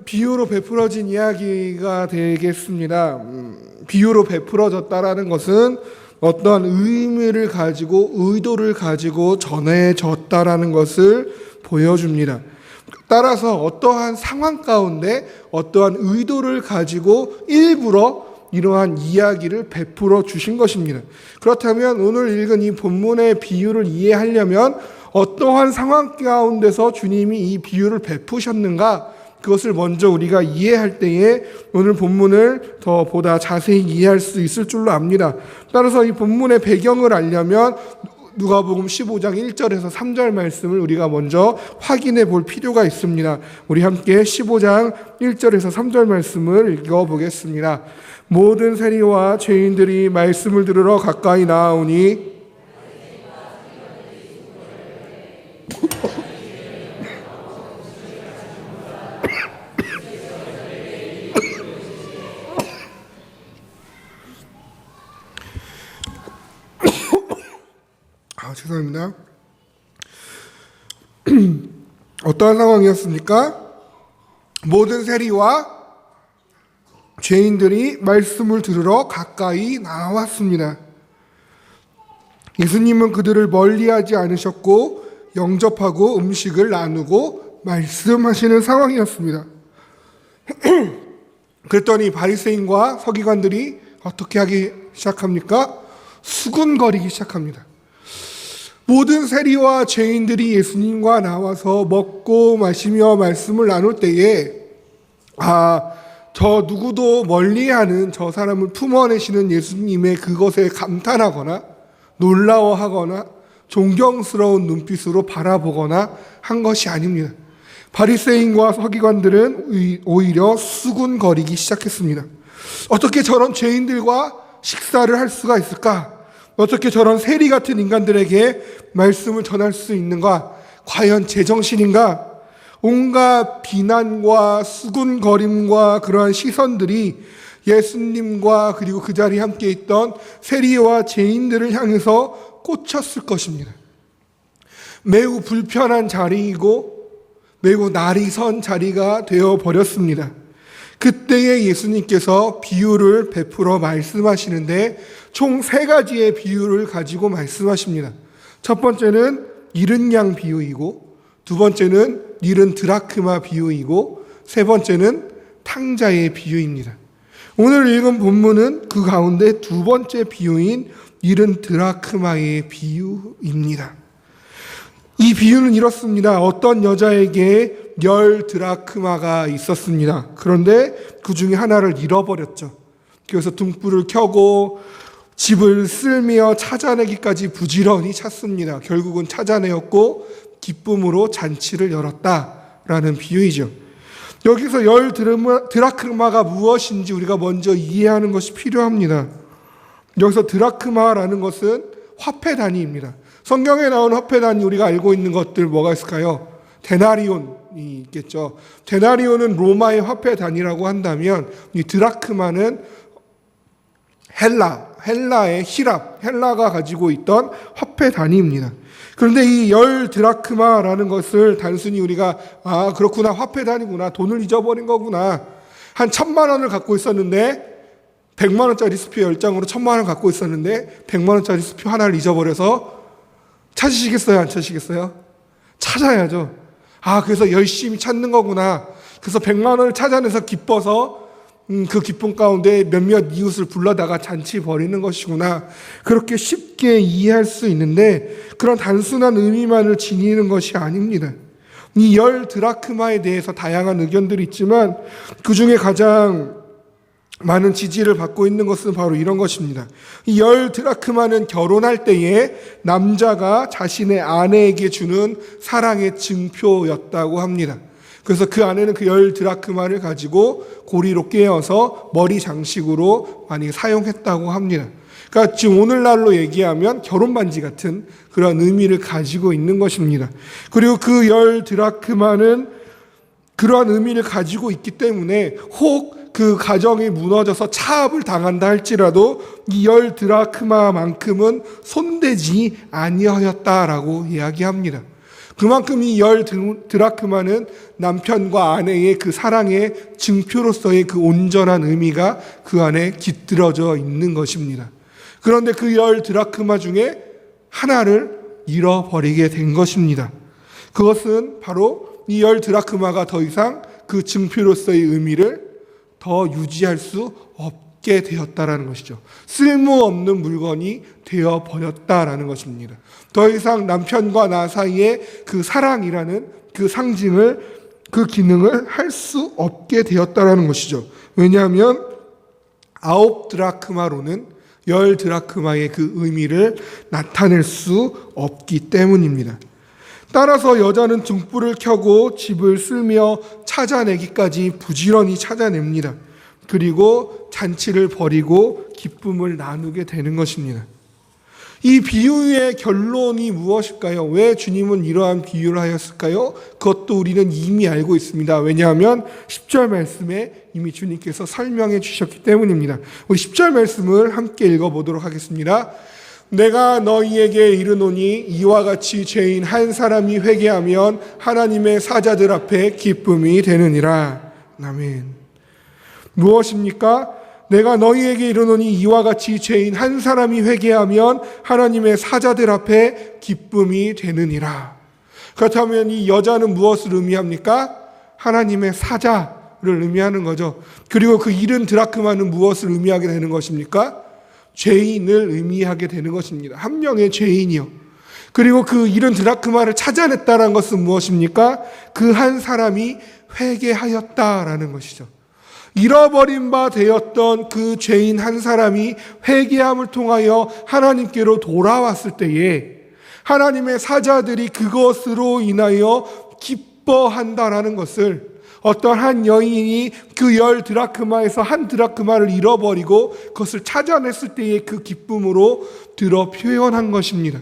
비유로 베풀어진 이야기가 되겠습니다. 비유로 베풀어졌다라는 것은 어떤 의미를 가지고 의도를 가지고 전해졌다라는 것을 보여줍니다. 따라서 어떠한 상황 가운데 어떠한 의도를 가지고 일부러 이러한 이야기를 베풀어 주신 것입니다. 그렇다면 오늘 읽은 이 본문의 비유를 이해하려면 어떠한 상황 가운데서 주님이 이 비유를 베푸셨는가, 그것을 먼저 우리가 이해할 때에 오늘 본문을 더 보다 자세히 이해할 수 있을 줄로 압니다. 따라서 이 본문의 배경을 알려면 누가복음 15장 1절에서 3절 말씀을 우리가 먼저 확인해 볼 필요가 있습니다. 우리 함께 15장 1절에서 3절 말씀을 읽어보겠습니다. 모든 세리와 죄인들이 말씀을 들으러 가까이 나아오니 죄송합니다. 어떠한 상황이었습니까? 모든 세리와 죄인들이 말씀을 들으러 가까이 나왔습니다. 예수님은 그들을 멀리하지 않으셨고 영접하고 음식을 나누고 말씀하시는 상황이었습니다. 그랬더니 바리새인과 서기관들이 어떻게 하기 시작합니까? 수군거리기 시작합니다. 모든 세리와 죄인들이 예수님과 나와서 먹고 마시며 말씀을 나눌 때에 저 누구도 멀리하는 저 사람을 품어내시는 예수님의 그것에 감탄하거나 놀라워하거나 존경스러운 눈빛으로 바라보거나 한 것이 아닙니다. 바리새인과 서기관들은 오히려 수군거리기 시작했습니다. 어떻게 저런 죄인들과 식사를 할 수가 있을까? 어떻게 저런 세리 같은 인간들에게 말씀을 전할 수 있는가? 과연 제정신인가? 온갖 비난과 수군거림과 그러한 시선들이 예수님과 그리고 그 자리에 함께 있던 세리와 죄인들을 향해서 꽂혔을 것입니다. 매우 불편한 자리이고 매우 날이 선 자리가 되어버렸습니다. 그때에 예수님께서 비유를 베풀어 말씀하시는데 총 3가지의 비유를 가지고 말씀하십니다. 첫 번째는 잃은 양 비유이고, 두 번째는 잃은 드라크마 비유이고, 세 번째는 탕자의 비유입니다. 오늘 읽은 본문은 그 가운데 두 번째 비유인 잃은 드라크마의 비유입니다. 이 비유는 이렇습니다. 어떤 여자에게 10 드라크마가 있었습니다. 그런데 그 중에 하나를 잃어버렸죠. 그래서 등불을 켜고 집을 쓸며 찾아내기까지 부지런히 찾습니다. 결국은 찾아내었고 기쁨으로 잔치를 열었다라는 비유이죠. 여기서 10 드라크마가 무엇인지 우리가 먼저 이해하는 것이 필요합니다. 여기서 드라크마라는 것은 화폐 단위입니다. 성경에 나온 화폐 단위 우리가 알고 있는 것들 뭐가 있을까요? 데나리온이 있겠죠. 데나리온은 로마의 화폐 단위라고 한다면 이 드라크마는 헬라의 헬라가 가지고 있던 화폐 단위입니다. 그런데 이 10 드라크마라는 것을 단순히 우리가 그렇구나, 화폐 단위구나, 돈을 잊어버린 거구나, 한 1,000만 원을 갖고 있었는데 100만 원짜리 수표 10장으로 1,000만 원을 갖고 있었는데 100만 원짜리 수표 하나를 잊어버려서 찾으시겠어요? 안 찾으시겠어요? 찾아야죠. 그래서 열심히 찾는 거구나. 그래서 100만 원을 찾아내서 기뻐서 그 기쁨 가운데 몇몇 이웃을 불러다가 잔치 벌이는 것이구나. 그렇게 쉽게 이해할 수 있는데 그런 단순한 의미만을 지니는 것이 아닙니다. 이 10 드라크마에 대해서 다양한 의견들이 있지만 그 중에 가장 많은 지지를 받고 있는 것은 바로 이런 것입니다. 이 10 드라크마는 결혼할 때에 남자가 자신의 아내에게 주는 사랑의 증표였다고 합니다. 그래서 그 아내는 그 10 드라크마를 가지고 고리로 꿰어서 머리 장식으로 많이 사용했다고 합니다. 그러니까 지금 오늘날로 얘기하면 결혼 반지 같은 그런 의미를 가지고 있는 것입니다. 그리고 그 10 드라크마는 그러한 의미를 가지고 있기 때문에 혹 그 가정이 무너져서 차압을 당한다 할지라도 이 10 드라크마만큼은 손대지 아니하였다라고 이야기합니다. 그만큼 이 10드라크마는 남편과 아내의 그 사랑의 증표로서의 그 온전한 의미가 그 안에 깃들어져 있는 것입니다. 그런데 그 10드라크마 중에 하나를 잃어버리게 된 것입니다. 그것은 바로 이 10드라크마가 더 이상 그 증표로서의 의미를 더 유지할 수 없게 되었다라는 것이죠. 쓸모없는 물건이 되어버렸다라는 것입니다. 더 이상 남편과 나 사이에 그 사랑이라는 그 상징을, 그 기능을 할 수 없게 되었다라는 것이죠. 왜냐하면 9드라크마로는 10드라크마의 그 의미를 나타낼 수 없기 때문입니다. 따라서 여자는 등불을 켜고 집을 쓸며 찾아내기까지 부지런히 찾아냅니다. 그리고 잔치를 벌이고 기쁨을 나누게 되는 것입니다. 이 비유의 결론이 무엇일까요? 왜 주님은 이러한 비유를 하였을까요? 그것도 우리는 이미 알고 있습니다. 왜냐하면 10절 말씀에 이미 주님께서 설명해 주셨기 때문입니다. 우리 10절 말씀을 함께 읽어보도록 하겠습니다. 내가 너희에게 이르노니 이와 같이 죄인 한 사람이 회개하면 하나님의 사자들 앞에 기쁨이 되느니라. 아멘. 무엇입니까? 내가 너희에게 이르노니 이와 같이 죄인 한 사람이 회개하면 하나님의 사자들 앞에 기쁨이 되느니라. 그렇다면 이 여자는 무엇을 의미합니까? 하나님의 사자를 의미하는 거죠. 그리고 그 70드라크마는 무엇을 의미하게 되는 것입니까? 죄인을 의미하게 되는 것입니다. 한 명의 죄인이요. 그리고 그 70드라크마를 찾아냈다는 것은 무엇입니까? 그 한 사람이 회개하였다라는 것이죠. 잃어버린 바 되었던 그 죄인 한 사람이 회개함을 통하여 하나님께로 돌아왔을 때에 하나님의 사자들이 그것으로 인하여 기뻐한다라는 것을, 어떤 한 여인이 그 10드라크마에서 한 드라크마를 잃어버리고 그것을 찾아냈을 때의 그 기쁨으로 들어 표현한 것입니다.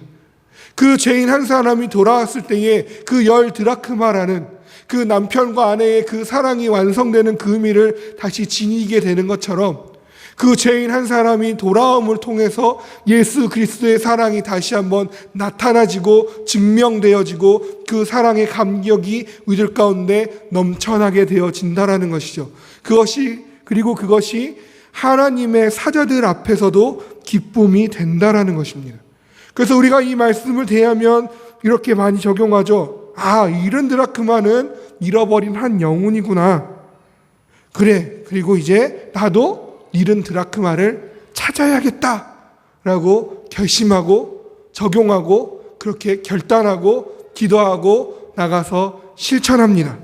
그 죄인 한 사람이 돌아왔을 때에 그 10드라크마라는 그 남편과 아내의 그 사랑이 완성되는 그 의미를 다시 지니게 되는 것처럼, 그 죄인 한 사람이 돌아옴을 통해서 예수 그리스도의 사랑이 다시 한번 나타나지고 증명되어지고 그 사랑의 감격이 우리들 가운데 넘쳐나게 되어진다라는 것이죠. 그리고 그것이 하나님의 사자들 앞에서도 기쁨이 된다라는 것입니다. 그래서 우리가 이 말씀을 대하면 이렇게 많이 적용하죠. 70드라크마는 잃어버린 한 영혼이구나. 그래, 그리고 이제 나도 70드라크마를 찾아야겠다라고 결심하고 적용하고 그렇게 결단하고 기도하고 나가서 실천합니다.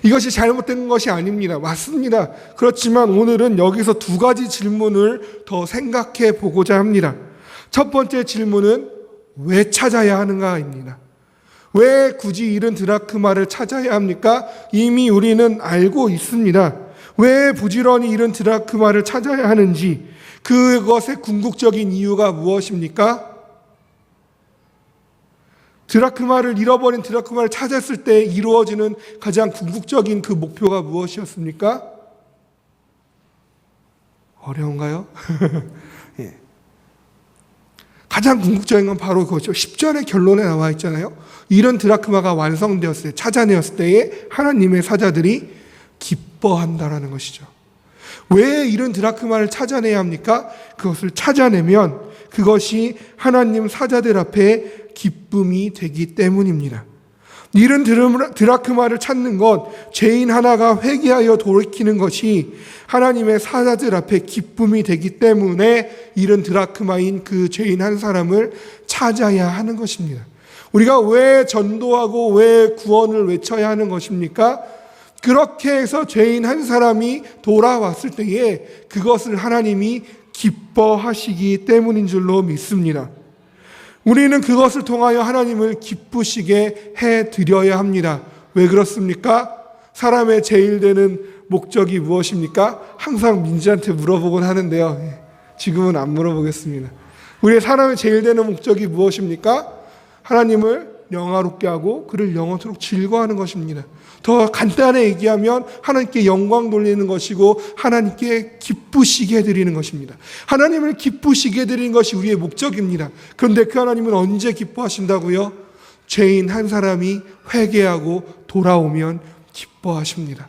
이것이 잘못된 것이 아닙니다. 맞습니다. 그렇지만 오늘은 여기서 두 가지 질문을 더 생각해 보고자 합니다. 첫 번째 질문은 왜 찾아야 하는가입니다. 왜 굳이 70드라크마를 찾아야 합니까? 이미 우리는 알고 있습니다. 왜 부지런히 70드라크마를 찾아야 하는지, 그것의 궁극적인 이유가 무엇입니까? 잃어버린 드라크마를 찾았을 때 이루어지는 가장 궁극적인 그 목표가 무엇이었습니까? 어려운가요? 예. 가장 궁극적인 건 바로 그것이죠. 10절의 결론에 나와 있잖아요. 70드라크마가 완성되었을 때, 찾아내었을 때에 하나님의 사자들이 기뻐한다라는 것이죠. 왜 70드라크마를 찾아내야 합니까? 그것을 찾아내면 그것이 하나님 사자들 앞에 기쁨이 되기 때문입니다. 70드라크마를 찾는 것, 죄인 하나가 회개하여 돌이키는 것이 하나님의 사자들 앞에 기쁨이 되기 때문에 70드라크마인 그 죄인 한 사람을 찾아야 하는 것입니다. 우리가 왜 전도하고 왜 구원을 외쳐야 하는 것입니까? 그렇게 해서 죄인 한 사람이 돌아왔을 때에 그것을 하나님이 기뻐하시기 때문인 줄로 믿습니다. 우리는 그것을 통하여 하나님을 기쁘시게 해드려야 합니다. 왜 그렇습니까? 사람의 제일 되는 목적이 무엇입니까? 항상 민지한테 물어보곤 하는데요. 지금은 안 물어보겠습니다. 우리의 사람의 제일 되는 목적이 무엇입니까? 하나님을 영화롭게 하고 그를 영원토록 즐거워하는 것입니다. 더 간단히 얘기하면 하나님께 영광 돌리는 것이고 하나님께 기쁘시게 해드리는 것입니다. 하나님을 기쁘시게 해드리는 것이 우리의 목적입니다. 그런데 그 하나님은 언제 기뻐하신다고요? 죄인 한 사람이 회개하고 돌아오면 기뻐하십니다.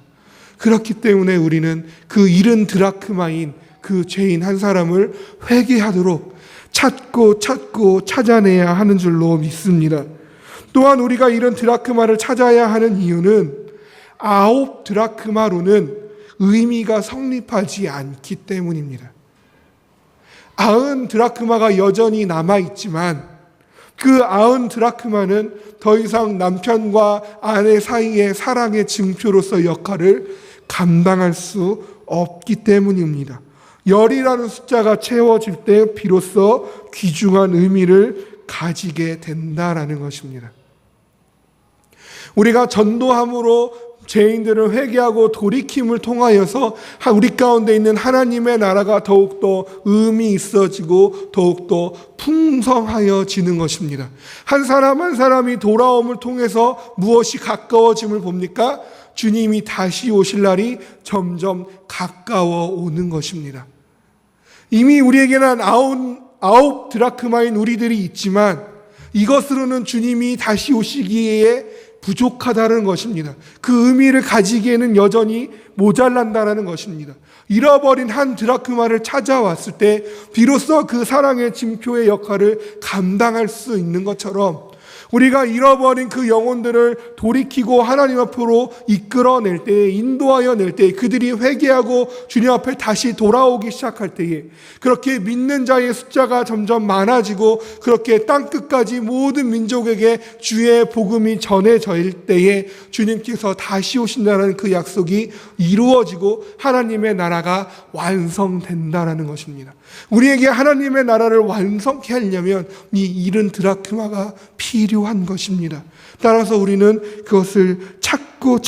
그렇기 때문에 우리는 그 잃은 드라크마인 그 죄인 한 사람을 회개하도록 찾고 찾아내야 하는 줄로 믿습니다. 또한 우리가 이런 드라크마를 찾아야 하는 이유는 9 드라크마로는 의미가 성립하지 않기 때문입니다. 90 드라크마가 여전히 남아있지만 그 90 드라크마는 더 이상 남편과 아내 사이의 사랑의 증표로서 역할을 감당할 수 없기 때문입니다. 10이라는 숫자가 채워질 때 비로소 귀중한 의미를 가지게 된다라는 것입니다. 우리가 전도함으로 죄인들을 회개하고 돌이킴을 통하여서 우리 가운데 있는 하나님의 나라가 더욱더 의미 있어지고 더욱더 풍성하여지는 것입니다. 한 사람 한 사람이 돌아옴을 통해서 무엇이 가까워짐을 봅니까? 주님이 다시 오실 날이 점점 가까워 오는 것입니다. 이미 우리에게는 9 드라크마인 우리들이 있지만 이것으로는 주님이 다시 오시기에 부족하다는 것입니다. 그 의미를 가지기에는 여전히 모자란다는 것입니다. 잃어버린 한 드라크마를 찾아왔을 때 비로소 그 사랑의 징표의 역할을 감당할 수 있는 것처럼 우리가 잃어버린 그 영혼들을 돌이키고 하나님 앞으로 이끌어낼 때에, 인도하여 낼 때에, 그들이 회개하고 주님 앞에 다시 돌아오기 시작할 때에 그렇게 믿는 자의 숫자가 점점 많아지고 그렇게 땅끝까지 모든 민족에게 주의 복음이 전해질 때에 주님께서 다시 오신다는 그 약속이 이루어지고 하나님의 나라가 완성된다는 것입니다. 우리에게 하나님의 나라를 완성케 하려면 이 잃은 드라크마가 필요한 것입니다. 따라서 우리는 그것을 찾고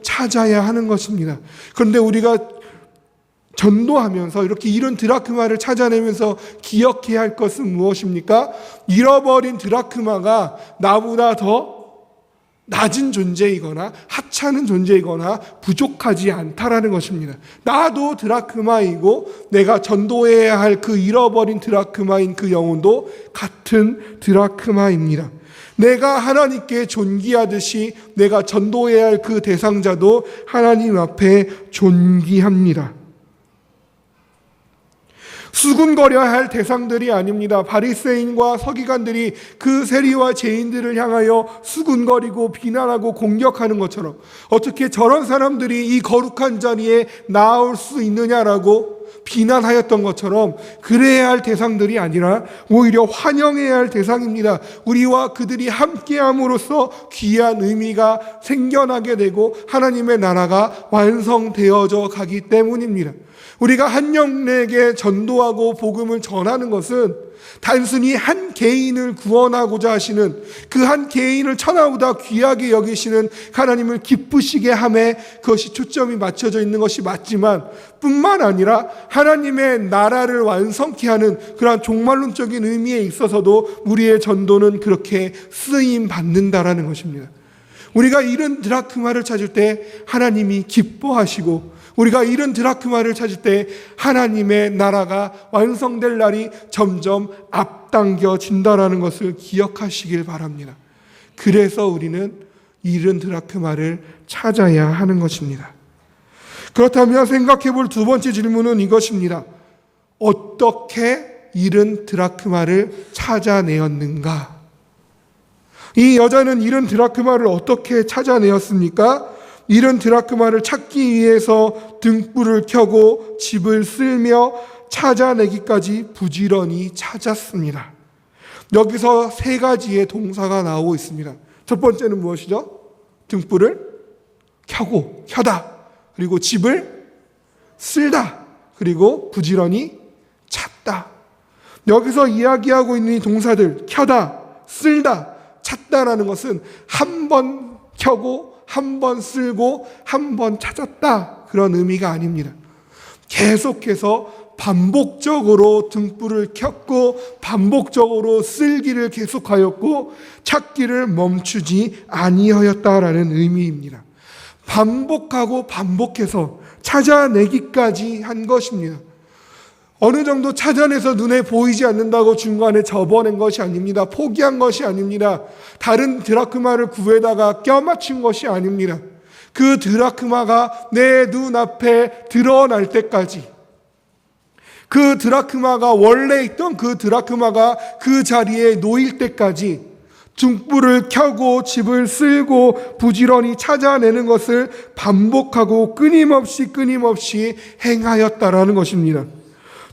찾아야 하는 것입니다. 그런데 우리가 전도하면서 이렇게 잃은 드라크마를 찾아내면서 기억해야 할 것은 무엇입니까? 잃어버린 드라크마가 나보다 더 낮은 존재이거나 하찮은 존재이거나 부족하지 않다라는 것입니다. 나도 드라크마이고 내가 전도해야 할 그 잃어버린 드라크마인 그 영혼도 같은 드라크마입니다. 내가 하나님께 존귀하듯이 내가 전도해야 할 그 대상자도 하나님 앞에 존귀합니다. 수군거려야 할 대상들이 아닙니다. 바리새인과 서기관들이 그 세리와 죄인들을 향하여 수군거리고 비난하고 공격하는 것처럼 어떻게 저런 사람들이 이 거룩한 자리에 나올 수 있느냐라고 비난하였던 것처럼 그래야 할 대상들이 아니라 오히려 환영해야 할 대상입니다. 우리와 그들이 함께함으로써 귀한 의미가 생겨나게 되고 하나님의 나라가 완성되어져 가기 때문입니다. 우리가 한 영혼에게 전도하고 복음을 전하는 것은 단순히 한 개인을 구원하고자 하시는 그 한 개인을 천하보다 귀하게 여기시는 하나님을 기쁘시게 함에 그것이 초점이 맞춰져 있는 것이 맞지만 뿐만 아니라 하나님의 나라를 완성케 하는 그러한 종말론적인 의미에 있어서도 우리의 전도는 그렇게 쓰임 받는다라는 것입니다. 우리가 잃은 드라크마를 찾을 때 하나님이 기뻐하시고 우리가 잃은 드라크마를 찾을 때 하나님의 나라가 완성될 날이 점점 앞당겨진다라는 것을 기억하시길 바랍니다. 그래서 우리는 잃은 드라크마를 찾아야 하는 것입니다. 그렇다면 생각해 볼 두 번째 질문은 이것입니다. 어떻게 잃은 드라크마를 찾아내었는가? 이 여자는 잃은 드라크마를 어떻게 찾아내었습니까? 잃은 드라크마를 찾기 위해서 등불을 켜고 집을 쓸며 찾아내기까지 부지런히 찾았습니다. 여기서 3가지의 동사가 나오고 있습니다. 첫 번째는 무엇이죠? 등불을 켜고, 켜다. 그리고 집을 쓸다. 그리고 부지런히 찾다. 여기서 이야기하고 있는 이 동사들, 켜다, 쓸다, 찾다라는 것은 한 번 켜고 한 번 쓸고 한 번 찾았다 그런 의미가 아닙니다. 계속해서 반복적으로 등불을 켰고 반복적으로 쓸기를 계속하였고 찾기를 멈추지 아니하였다라는 의미입니다. 반복하고 반복해서 찾아내기까지 한 것입니다. 어느 정도 찾아내서 눈에 보이지 않는다고 중간에 접어낸 것이 아닙니다. 포기한 것이 아닙니다. 다른 드라크마를 구해다가 껴맞춘 것이 아닙니다. 그 드라크마가 내 눈앞에 드러날 때까지, 그 드라크마가 원래 있던 그 드라크마가 그 자리에 놓일 때까지 등불을 켜고 집을 쓸고 부지런히 찾아내는 것을 반복하고 끊임없이 행하였다라는 것입니다.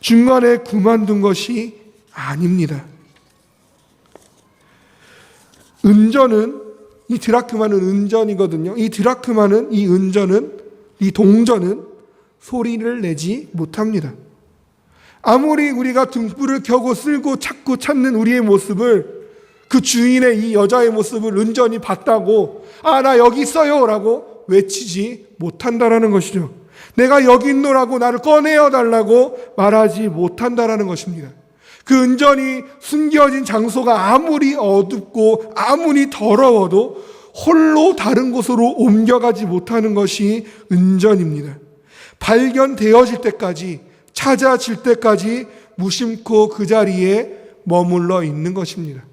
중간에 그만둔 것이 아닙니다. 은전은, 이 드라크마는 은전이거든요. 이 동전은 소리를 내지 못합니다. 아무리 우리가 등불을 켜고 쓸고 찾고 찾는 우리의 모습을, 그 주인의 이 여자의 모습을 은전이 봤다고 나 여기 있어요 라고 외치지 못한다라는 것이죠. 내가 여기 있노라고 나를 꺼내어 달라고 말하지 못한다라는 것입니다. 그 은전이 숨겨진 장소가 아무리 어둡고 아무리 더러워도 홀로 다른 곳으로 옮겨가지 못하는 것이 은전입니다. 발견되어질 때까지, 찾아질 때까지 무심코 그 자리에 머물러 있는 것입니다.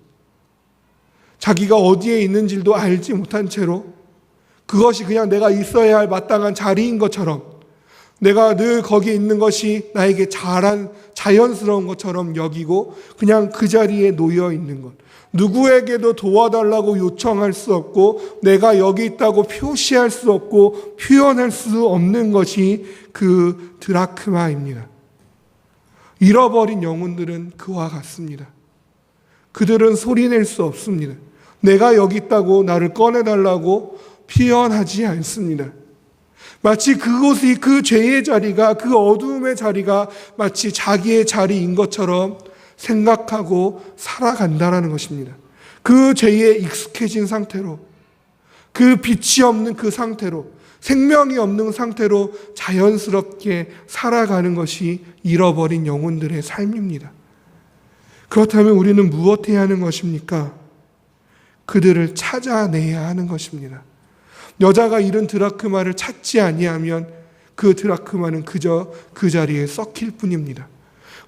자기가 어디에 있는지도 알지 못한 채로 그것이 그냥 내가 있어야 할 마땅한 자리인 것처럼, 내가 늘 거기에 있는 것이 나에게 자연스러운 것처럼 여기고 그냥 그 자리에 놓여 있는 것. 누구에게도 도와달라고 요청할 수 없고 내가 여기 있다고 표시할 수 없고 표현할 수 없는 것이 그 드라크마입니다. 잃어버린 영혼들은 그와 같습니다. 그들은 소리낼 수 없습니다. 내가 여기 있다고 나를 꺼내달라고 표현하지 않습니다. 마치 그곳이, 그 죄의 자리가, 그 어두움의 자리가 마치 자기의 자리인 것처럼 생각하고 살아간다라는 것입니다. 그 죄에 익숙해진 상태로, 그 빛이 없는 그 상태로, 생명이 없는 상태로 자연스럽게 살아가는 것이 잃어버린 영혼들의 삶입니다. 그렇다면 우리는 무엇해야 하는 것입니까? 그들을 찾아내야 하는 것입니다. 여자가 잃은 드라크마를 찾지 아니하면 그 드라크마는 그저 그 자리에 썩힐 뿐입니다.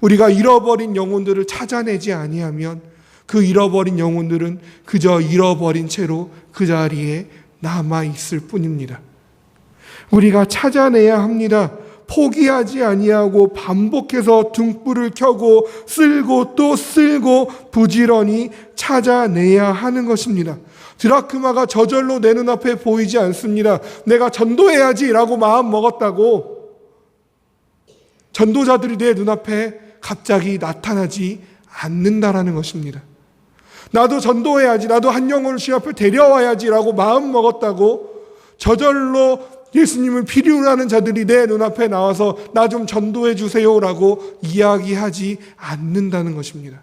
우리가 잃어버린 영혼들을 찾아내지 아니하면 그 잃어버린 영혼들은 그저 잃어버린 채로 그 자리에 남아 있을 뿐입니다. 우리가 찾아내야 합니다. 포기하지 아니하고 반복해서 등불을 켜고 쓸고 또 쓸고 부지런히 찾아내야 하는 것입니다. 드라크마가 저절로 내 눈앞에 보이지 않습니다. 내가 전도해야지라고 마음 먹었다고 전도자들이 내 눈앞에 갑자기 나타나지 않는다라는 것입니다. 나도 전도해야지, 나도 한 영혼을 주님 앞에 데려와야지라고 마음 먹었다고 저절로 예수님을 필요로 하는 자들이 내 눈앞에 나와서 나 좀 전도해 주세요라고 이야기하지 않는다는 것입니다.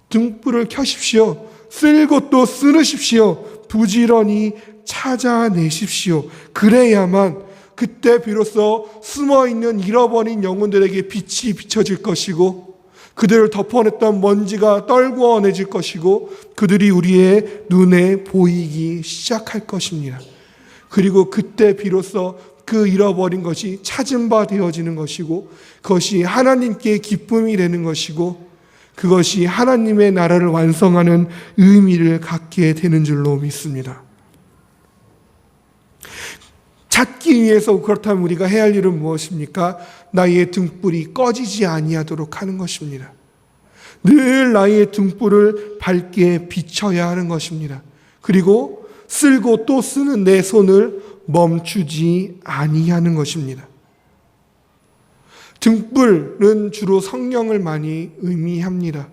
등불을 켜십시오. 쓸고 또 쓰르십시오. 부지런히 찾아내십시오. 그래야만 그때 비로소 숨어있는 잃어버린 영혼들에게 빛이 비춰질 것이고 그들을 덮어냈던 먼지가 떨구어내질 것이고 그들이 우리의 눈에 보이기 시작할 것입니다. 그리고 그때 비로소 그 잃어버린 것이 찾은 바 되어지는 것이고 그것이 하나님께 기쁨이 되는 것이고 그것이 하나님의 나라를 완성하는 의미를 갖게 되는 줄로 믿습니다. 찾기 위해서 그렇다면 우리가 해야 할 일은 무엇입니까? 나의 등불이 꺼지지 아니하도록 하는 것입니다. 늘 나의 등불을 밝게 비춰야 하는 것입니다. 그리고 쓸고 또 쓰는 내 손을 멈추지 아니하는 것입니다. 등불은 주로 성령을 많이 의미합니다.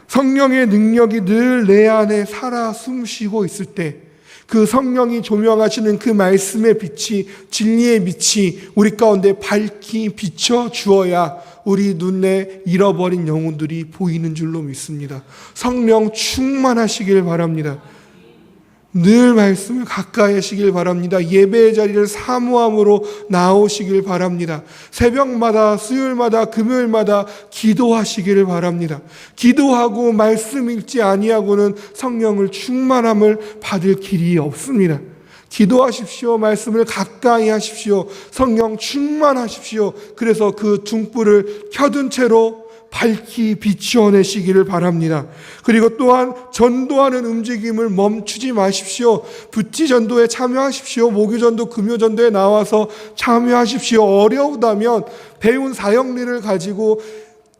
성령의 능력이 늘 내 안에 살아 숨쉬고 있을 때 그 성령이 조명하시는 그 말씀의 빛이, 진리의 빛이 우리 가운데 밝히 비춰 주어야 우리 눈에 잃어버린 영혼들이 보이는 줄로 믿습니다. 성령 충만하시길 바랍니다. 늘 말씀을 가까이 하시길 바랍니다. 예배의 자리를 사모함으로 나오시길 바랍니다. 새벽마다, 수요일마다, 금요일마다 기도하시기를 바랍니다. 기도하고 말씀 읽지 아니하고는 성령을 충만함을 받을 길이 없습니다. 기도하십시오. 말씀을 가까이 하십시오. 성령 충만하십시오. 그래서 그 등불을 켜둔 채로 밝히 비추어내시기를 바랍니다. 그리고 또한 전도하는 움직임을 멈추지 마십시오. 부티 전도에 참여하십시오. 목요 전도, 금요 전도에 나와서 참여하십시오. 어려우다면 배운 사역리를 가지고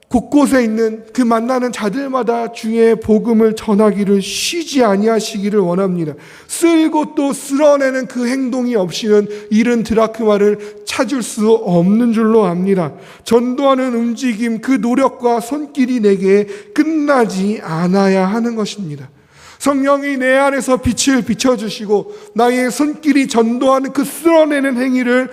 곳곳에 있는 그 만나는 자들마다 주의 복음을 전하기를 쉬지 아니하시기를 원합니다. 쓸고 또 쓸어내는 그 행동이 없이는 잃은 드라크마를 찾을 수 없는 줄로 압니다. 전도하는 움직임, 그 노력과 손길이 내게 끝나지 않아야 하는 것입니다. 성령이 내 안에서 빛을 비춰주시고 나의 손길이 전도하는 그 쓸어내는 행위를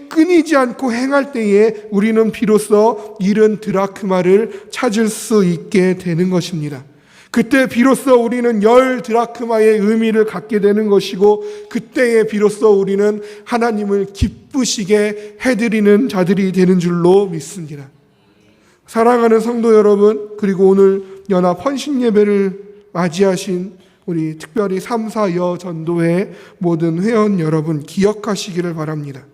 끊이지 않고 행할 때에 우리는 비로소 잃은 드라크마를 찾을 수 있게 되는 것입니다. 그때 비로소 우리는 10 드라크마의 의미를 갖게 되는 것이고, 그때에 비로소 우리는 하나님을 기쁘시게 해드리는 자들이 되는 줄로 믿습니다. 사랑하는 성도 여러분, 그리고 오늘 연합 헌신 예배를 맞이하신 우리 특별히 3, 4여 전도회 모든 회원 여러분, 기억하시기를 바랍니다.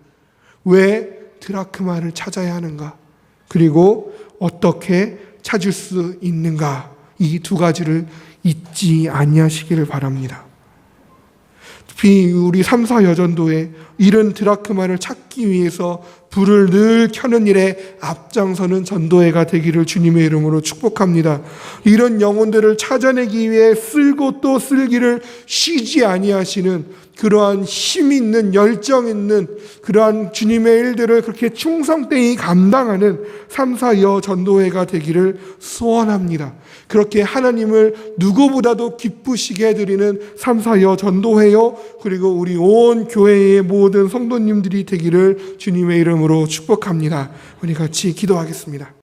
왜 드라크마를 찾아야 하는가? 그리고 어떻게 찾을 수 있는가? 이 두 가지를 잊지 아니하시기를 바랍니다. 특히 우리 3, 4여 전도에 잃은 드라크마를 찾기 위해서 불을 늘 켜는 일에 앞장서는 전도회가 되기를 주님의 이름으로 축복합니다. 이런 영혼들을 찾아내기 위해 쓸고 또 쓸기를 쉬지 아니하시는 그러한 힘 있는, 열정 있는 그러한 주님의 일들을 그렇게 충성되이 감당하는 3, 4여 전도회가 되기를 소원합니다. 그렇게 하나님을 누구보다도 기쁘시게 해드리는 3, 4여 전도회요, 그리고 우리 온 교회의 모든 성도님들이 되기를 주님의 이름으로 축복합니다. 우리 같이 기도하겠습니다.